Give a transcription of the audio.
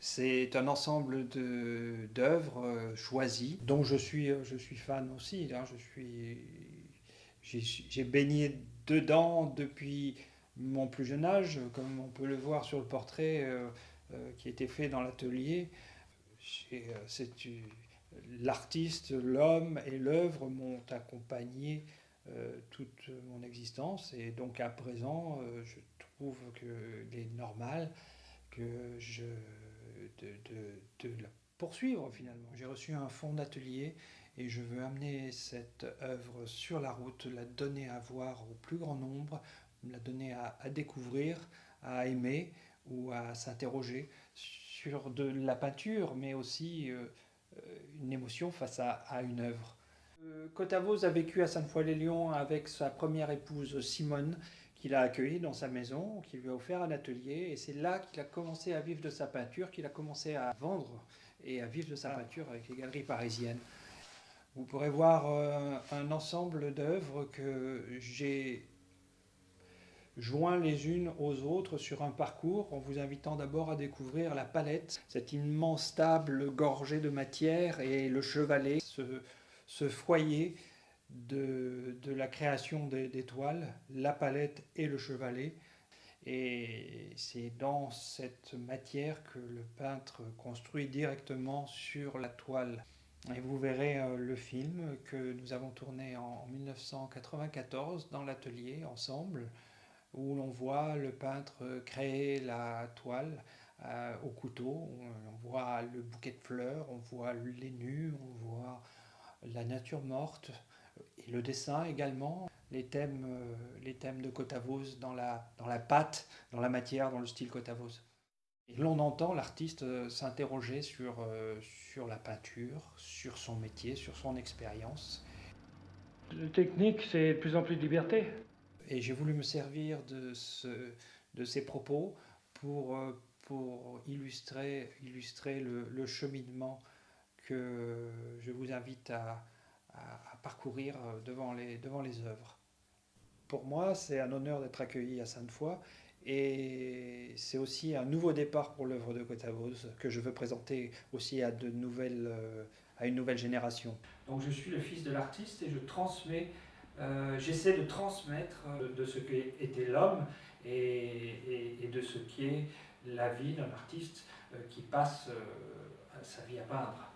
C'est un ensemble d'œuvres choisies, dont je suis fan aussi. Hein. J'ai baigné dedans depuis mon plus jeune âge, comme on peut le voir sur le portrait qui a été fait dans l'atelier. L'artiste, l'homme et l'œuvre m'ont accompagné toute mon existence, et donc à présent, je trouve qu'il est normal que je de la poursuivre finalement. J'ai reçu un fonds d'atelier et je veux amener cette œuvre sur la route, la donner à voir au plus grand nombre, la donner à découvrir, à aimer ou à s'interroger sur de la peinture, mais aussi une émotion face à une œuvre. Cotavos a vécu à Sainte-Foy-les-Lyons avec sa première épouse Simone, qu'il a accueillie dans sa maison, qui lui a offert un atelier. Et c'est là qu'il a commencé à vivre de sa peinture, qu'il a commencé à vendre et à vivre de sa peinture avec les galeries parisiennes. Vous pourrez voir un ensemble d'œuvres que j'ai joints les unes aux autres sur un parcours, en vous invitant d'abord à découvrir la palette, cette immense table gorgée de matière, et le chevalet, ce foyer de la création des toiles, la palette et le chevalet. Et c'est dans cette matière que le peintre construit directement sur la toile. Et vous verrez le film que nous avons tourné en 1994 dans l'atelier ensemble, où l'on voit le peintre créer la toile au couteau. On voit le bouquet de fleurs, on voit les nus, on voit la nature morte et le dessin également. Les thèmes de Cotavos dans la pâte, dans la matière, dans le style Cotavos. Et l'on entend l'artiste s'interroger sur la peinture, sur son métier, sur son expérience. Le technique, c'est de plus en plus de liberté. Et j'ai voulu me servir de ces propos pour illustrer le cheminement que je vous invite à parcourir devant les œuvres. Pour moi, c'est un honneur d'être accueilli à Sainte-Foy, et c'est aussi un nouveau départ pour l'œuvre de Cotavos que je veux présenter aussi à une nouvelle génération. Donc je suis le fils de l'artiste et j'essaie de transmettre de ce qu'était l'homme et de ce qu'est la vie d'un artiste qui passe sa vie à peindre.